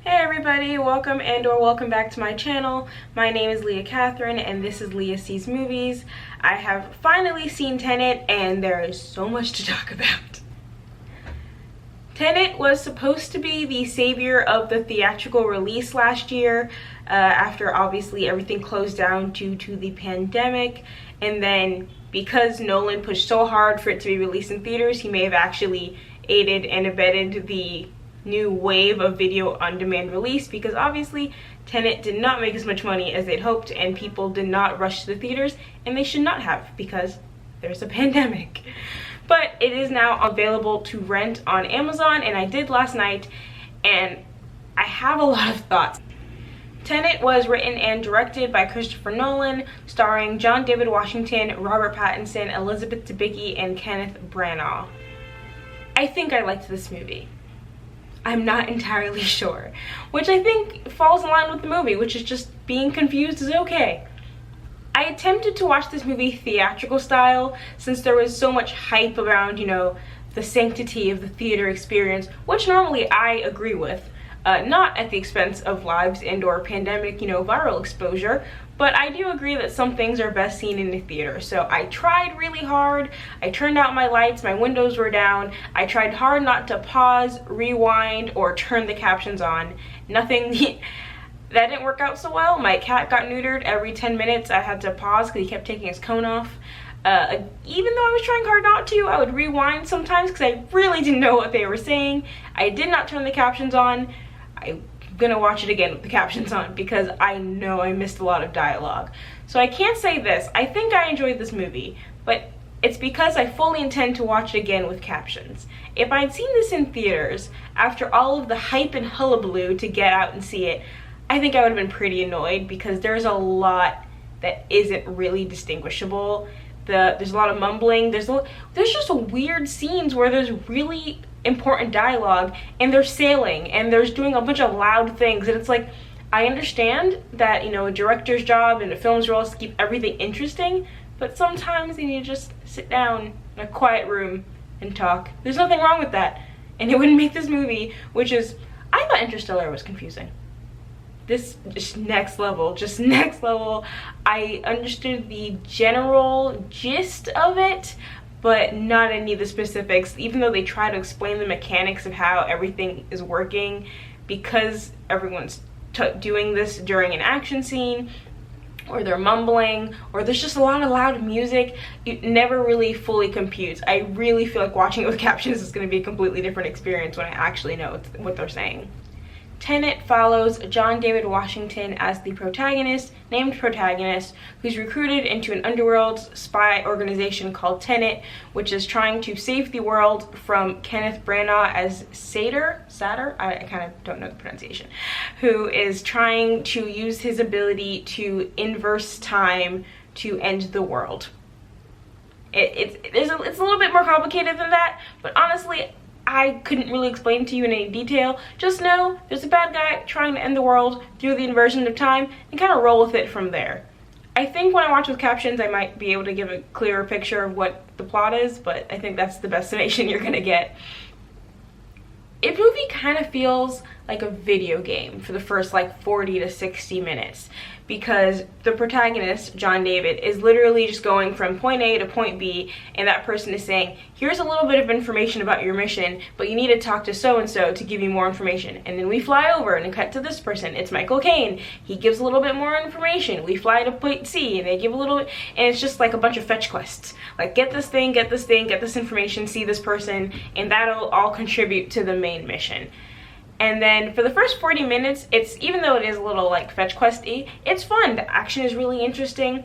Hey everybody, welcome and/or welcome back to my channel. My name is Leah Catherine and this is Leah Sees Movies. I have finally seen Tenet and there is so much to talk about. Tenet was supposed to be the savior of the theatrical release last year after obviously everything closed down due to the pandemic, and then because Nolan pushed so hard for it to be released in theaters, he may have actually aided and abetted the new wave of video on demand release, because obviously Tenet did not make as much money as they'd hoped and people did not rush to the theaters, and they should not have because there's a pandemic. But it is now available to rent on Amazon, and I did last night, and I have a lot of thoughts. Tenet was written and directed by Christopher Nolan, starring John David Washington, Robert Pattinson, Elizabeth Debicki, and Kenneth Branagh. I think I liked this movie. I'm not entirely sure, which I think falls in line with the movie, which is just being confused is okay. I attempted to watch this movie theatrical style since there was so much hype around, the sanctity of the theater experience, which normally I agree with, not at the expense of lives and/or pandemic, viral exposure, but I do agree that some things are best seen in the theater. So I tried really hard. I turned out my lights, my windows were down. I tried hard not to pause, rewind, or turn the captions on. Nothing. That didn't work out so well. My cat got neutered every 10 minutes. I had to pause because he kept taking his cone off. Even though I was trying hard not to, I would rewind sometimes because I really didn't know what they were saying. I did not turn the captions on. I'm gonna watch it again with the captions on because I know I missed a lot of dialogue. So I can't say this. I think I enjoyed this movie, but it's because I fully intend to watch it again with captions. If I'd seen this in theaters, after all of the hype and hullabaloo to get out and see it, I think I would have been pretty annoyed because there's a lot that isn't really distinguishable. There's a lot of mumbling. There's just weird scenes where there's really important dialogue and they're sailing and they're doing a bunch of loud things, and it's like, I understand that a director's job and a film's role is to keep everything interesting, but sometimes you need to just sit down in a quiet room and talk. There's nothing wrong with that, and it wouldn't make this movie, which is, I thought Interstellar was confusing. This just next level. I understood the general gist of it, but not any of the specifics, even though they try to explain the mechanics of how everything is working, because everyone's doing this during an action scene, or they're mumbling, or there's just a lot of loud music. It never really fully computes. I really feel like watching it with captions is going to be a completely different experience when I actually know what they're saying. Tenet follows John David Washington as the named protagonist, who's recruited into an underworld spy organization called Tenet, which is trying to save the world from Kenneth Branagh as Satyr, I kind of don't know the pronunciation, who is trying to use his ability to inverse time to end the world. It's a little bit more complicated than that, but honestly, I couldn't really explain to you in any detail. Just know there's a bad guy trying to end the world through the inversion of time, and kind of roll with it from there. I think when I watch with captions, I might be able to give a clearer picture of what the plot is, but I think that's the best summation you're gonna get. It movie kind of feels like a video game for the first 40 to 60 minutes, because the protagonist, John David, is literally just going from point A to point B, and that person is saying, here's a little bit of information about your mission, but you need to talk to so-and-so to give you more information. And then we fly over and cut to this person. It's Michael Caine. He gives a little bit more information. We fly to point C, and they give a little bit, and it's just like a bunch of fetch quests. Like, get this thing, get this thing, get this information, see this person, and that'll all contribute to the main mission. And then for the first 40 minutes, even though it is a little fetch questy, it's fun. The action is really interesting.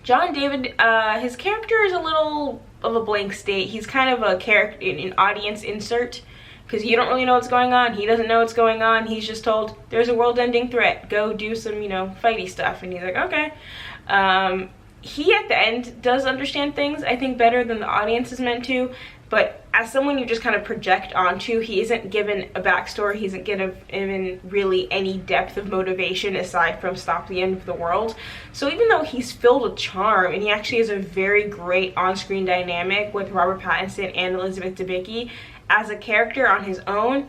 John David, his character is a little of a blank state. He's kind of a character, an audience insert, because you don't really know what's going on. He doesn't know what's going on. He's just told, there's a world-ending threat. Go do some, fighty stuff. And he's like, okay. He, at the end, does understand things, I think, better than the audience is meant to. But as someone you just kind of project onto, he isn't given a backstory. He isn't given really any depth of motivation aside from stop the end of the world. So even though he's filled with charm, and he actually has a very great on-screen dynamic with Robert Pattinson and Elizabeth Debicki, as a character on his own,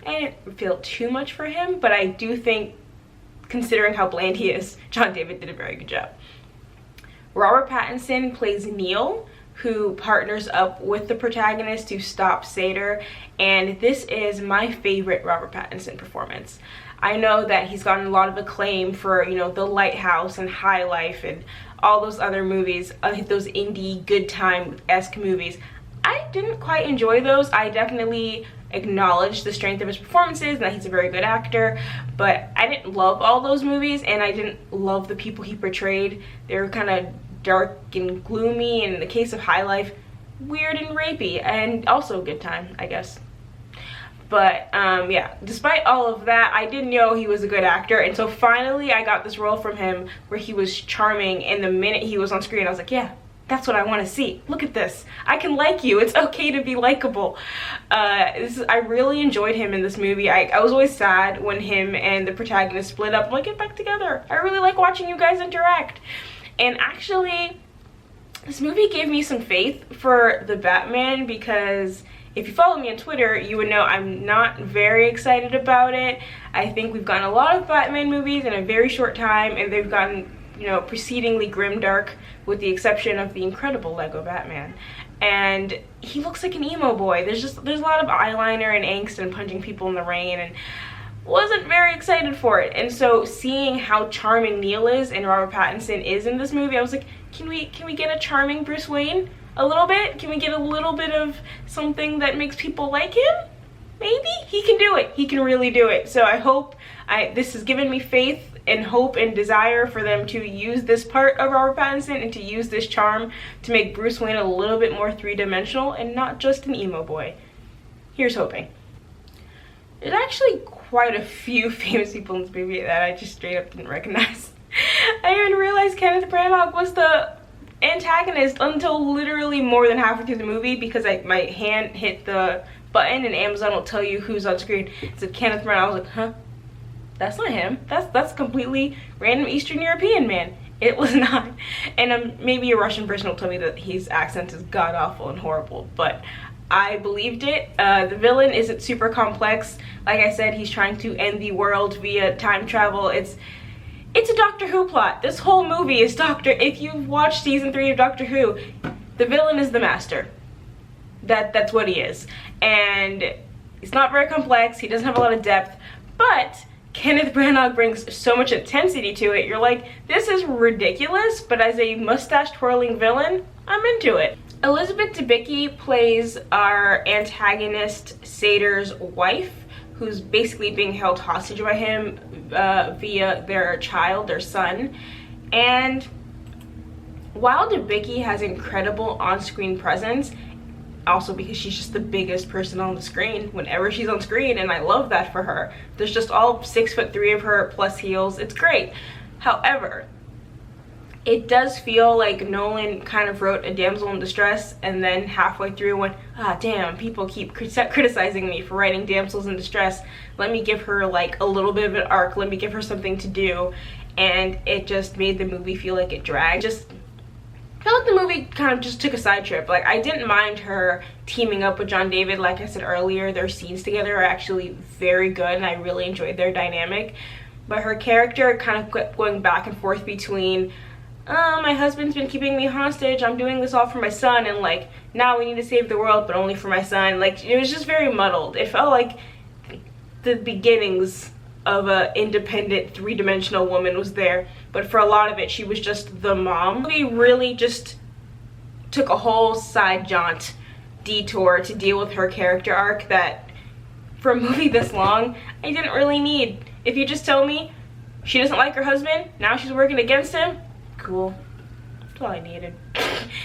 I didn't feel too much for him, but I do think, considering how bland he is, John David did a very good job. Robert Pattinson plays Neil, who partners up with the protagonist to stop Sator, and this is my favorite Robert Pattinson performance. I know that he's gotten a lot of acclaim for, you know, The Lighthouse and High Life and all those other movies, those indie good time-esque movies. I didn't quite enjoy those. I definitely acknowledge the strength of his performances and that he's a very good actor, but I didn't love all those movies, and I didn't love the people he portrayed. They were kind of dark and gloomy, and in the case of High Life, weird and rapey, and also a good time, I guess. But yeah, despite all of that, I didn't know he was a good actor, and so finally I got this role from him where he was charming, and the minute he was on screen I was like, yeah, that's what I want to see. Look at this. I can like you. It's okay to be likable. I really enjoyed him in this movie. I was always sad when him and the protagonist split up. I'm like, get back together. I really like watching you guys interact. And actually, this movie gave me some faith for the Batman, because if you follow me on Twitter, you would know I'm not very excited about it. I think we've gotten a lot of Batman movies in a very short time, and they've gotten, you know, precedingly grimdark, with the exception of the incredible Lego Batman. And he looks like an emo boy. There's a lot of eyeliner and angst and punching people in the rain, and wasn't very excited for it. And so seeing how charming Neil is and Robert Pattinson is in this movie, I was like, can we get a charming Bruce Wayne a little bit? Can we get a little bit of something that makes people like him? Maybe? He can do it. He can really do it. So I hope this has given me faith and hope and desire for them to use this part of Robert Pattinson and to use this charm to make Bruce Wayne a little bit more three-dimensional and not just an emo boy. Here's hoping. There's actually quite a few famous people in this movie that I just straight up didn't recognize. I didn't even realize Kenneth Branagh was the antagonist until literally more than halfway through the movie, because my hand hit the button and Amazon will tell you who's on screen. It said Kenneth Branagh. I was like, huh? That's not him. That's completely random Eastern European man. It was not. And maybe a Russian person will tell me that his accent is god-awful and horrible, but I believed it. The villain isn't super complex. Like I said, he's trying to end the world via time travel. It's a Doctor Who plot. This whole movie is if you've watched season 3 of Doctor Who, the villain is the master. That's what he is. And it's not very complex. He doesn't have a lot of depth, but Kenneth Branagh brings so much intensity to it. You're like, this is ridiculous, but as a mustache twirling villain, I'm into it. Elizabeth Debicki plays our antagonist Sator's wife, who's basically being held hostage by him via their child, their son. And while Debicki has incredible on-screen presence, also because she's just the biggest person on the screen whenever she's on screen, and I love that for her. There's just all 6'3" of her plus heels. It's great. However, it does feel like Nolan kind of wrote a damsel in distress and then halfway through went, ah, damn, people keep criticizing me for writing damsels in distress. Let me give her like a little bit of an arc. Let me give her something to do. And it just made the movie feel like it dragged. I feel like the movie kind of just took a side trip. Like, I didn't mind her teaming up with John David. Like I said earlier, their scenes together are actually very good, and I really enjoyed their dynamic. But her character kind of kept going back and forth between, my husband's been keeping me hostage, I'm doing this all for my son, and like, now we need to save the world, but only for my son. Like, it was just very muddled. It felt like the beginnings of a independent three-dimensional woman was there, but for a lot of it she was just the mom. We really just took a whole side jaunt detour to deal with her character arc that for a movie this long I didn't really need. If you just tell me she doesn't like her husband, now she's working against him, cool, that's all I needed.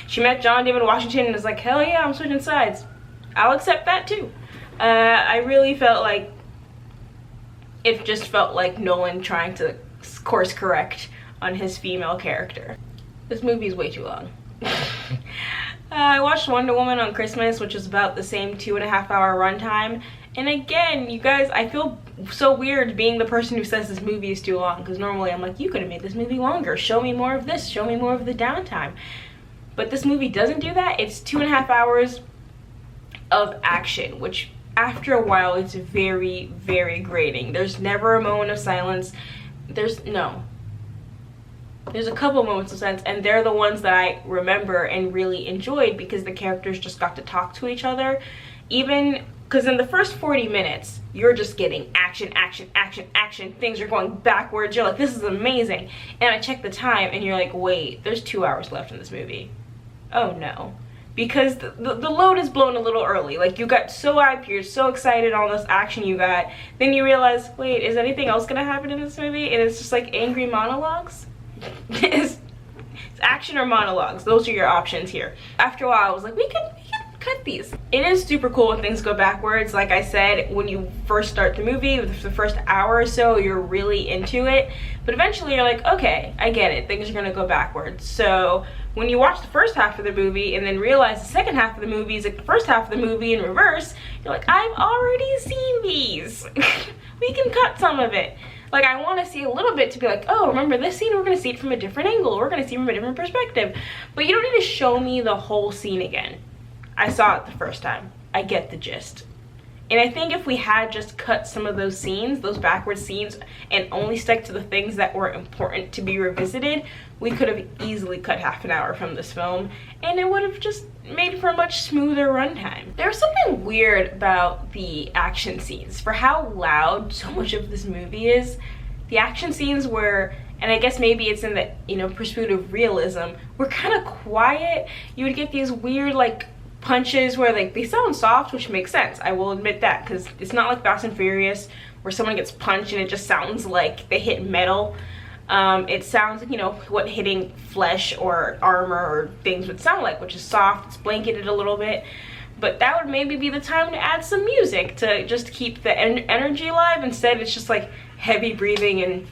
She met John David Washington and was like, hell yeah, I'm switching sides, I'll accept that too. I really felt like it just felt like Nolan trying to course correct on his female character. This movie is way too long. I watched Wonder Woman on Christmas, which was about the same 2.5-hour runtime. And again, you guys, I feel so weird being the person who says this movie is too long, because normally I'm like, you could have made this movie longer. Show me more of this. Show me more of the downtime. But this movie doesn't do that. It's 2.5 hours of action, which after a while it's very, very grating. There's never a moment of silence. There's a couple moments of silence, and they're the ones that I remember and really enjoyed because the characters just got to talk to each other. Even because in the first 40 minutes you're just getting action, action, action, action, things are going backwards, you're like, this is amazing. And I check the time and you're like, wait, there's 2 hours left in this movie. Oh no. Because the load is blown a little early. Like, you got so hyped, you're so excited, all this action you got, then you realize, wait, is anything else gonna happen in this movie? And it's just like angry monologues. it's action or monologues. Those are your options here. After a while I was like, we can cut these. It is super cool when things go backwards. Like I said, when you first start the movie, the first hour or so, you're really into it, but eventually you're like, okay, I get it, things are gonna go backwards. So when you watch the first half of the movie and then realize the second half of the movie is like the first half of the movie in reverse, you're like, I've already seen these. We can cut some of it. Like, I want to see a little bit to be like, oh, remember this scene? We're going to see it from a different angle. We're going to see it from a different perspective. But you don't need to show me the whole scene again. I saw it the first time. I get the gist. And I think if we had just cut some of those scenes, those backward scenes, and only stuck to the things that were important to be revisited, we could have easily cut half an hour from this film, and it would have just made for a much smoother runtime. There's something weird about the action scenes. For how loud so much of this movie is, the action scenes were, and I guess maybe it's in the, you know, pursuit of realism, were kind of quiet. You would get these weird, like, punches where, like, they sound soft, which makes sense. I will admit that, because it's not like Fast and Furious where someone gets punched and it just sounds like they hit metal. It sounds like, you know, what hitting flesh or armor or things would sound like, which is soft, it's blanketed a little bit. But that would maybe be the time to add some music to just keep the energy alive. Instead, it's just like heavy breathing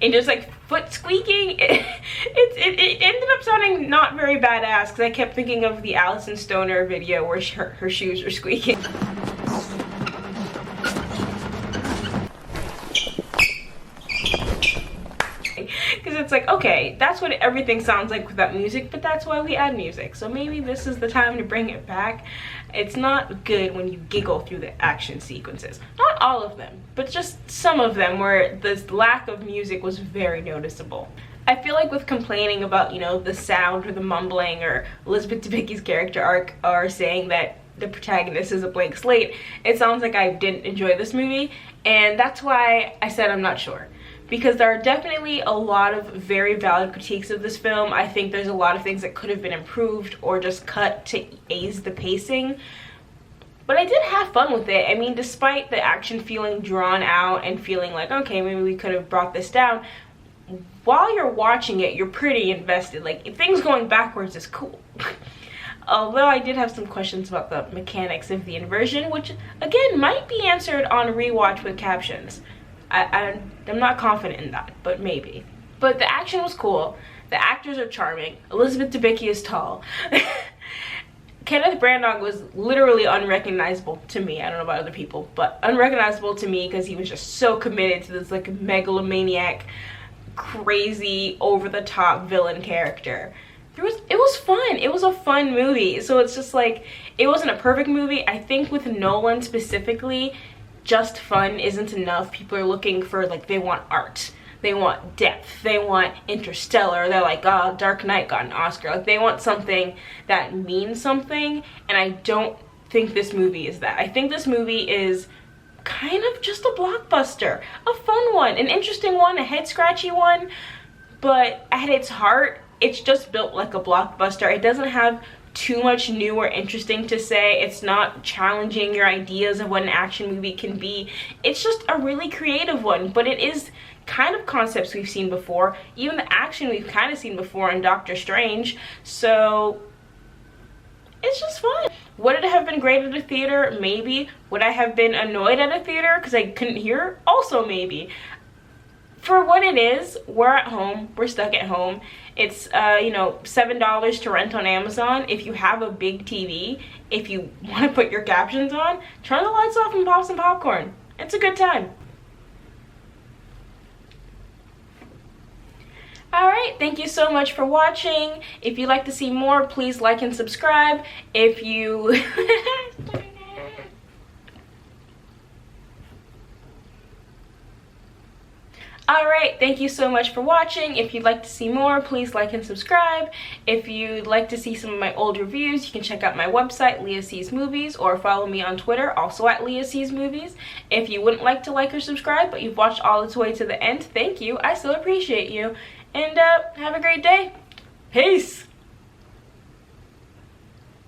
and just like foot squeaking. It ended up sounding not very badass because I kept thinking of the Alison Stoner video where her shoes were squeaking. Because it's like, okay, that's what everything sounds like without music, but that's why we add music. So maybe this is the time to bring it back. It's not good when you giggle through the action sequences. Not all of them, but just some of them where the lack of music was very noticeable. I feel like with complaining about, you know, the sound or the mumbling or Elizabeth Debicki's character arc or saying that the protagonist is a blank slate, it sounds like I didn't enjoy this movie, and that's why I said I'm not sure. Because there are definitely a lot of very valid critiques of this film. I think there's a lot of things that could have been improved or just cut to ease the pacing. But I did have fun with it. I mean, despite the action feeling drawn out and feeling like, okay, maybe we could have brought this down, while you're watching it, you're pretty invested. Like, things going backwards is cool. Although I did have some questions about the mechanics of the inversion, which, again, might be answered on rewatch with captions. I'm not confident in that, but maybe. But the action was cool. The actors are charming. Elizabeth Debicki is tall. Kenneth Branagh was literally unrecognizable to me. I don't know about other people, but unrecognizable to me because he was just so committed to this like megalomaniac, crazy, over-the-top villain character. It was fun. It was a fun movie. So it's just like, it wasn't a perfect movie. I think with Nolan specifically, just fun isn't enough. People are looking for, like, they want art, they want depth, they want Interstellar, they're like, oh, Dark Knight got an Oscar. Like, they want something that means something, and I don't think this movie is that. I think this movie is kind of just a blockbuster, a fun one, an interesting one, a head scratchy one, but at its heart, it's just built like a blockbuster. It doesn't have too much new or interesting to say. It's not challenging your ideas of what an action movie can be. It's just a really creative one, but it is kind of concepts we've seen before. Even the action we've kind of seen before in Doctor Strange, so it's just fun. Would it have been great at a theater? Maybe. Would I have been annoyed at a theater because I couldn't hear? Also maybe. For what it is, we're at home, we're stuck at home. It's, you know, $7 to rent on Amazon. If you have a big TV, if you want to put your captions on, turn the lights off and pop some popcorn. It's a good time. Alright, thank you so much for watching. If you'd like to see more, please like and subscribe. If you... Alright, thank you so much for watching. If you'd like to see more, please like and subscribe. If you'd like to see some of my old reviews, you can check out my website, Leah Sees Movies, or follow me on Twitter, also at Leah Sees Movies. If you wouldn't like to like or subscribe, but you've watched all the way to the end, thank you. I still appreciate you. And have a great day. Peace!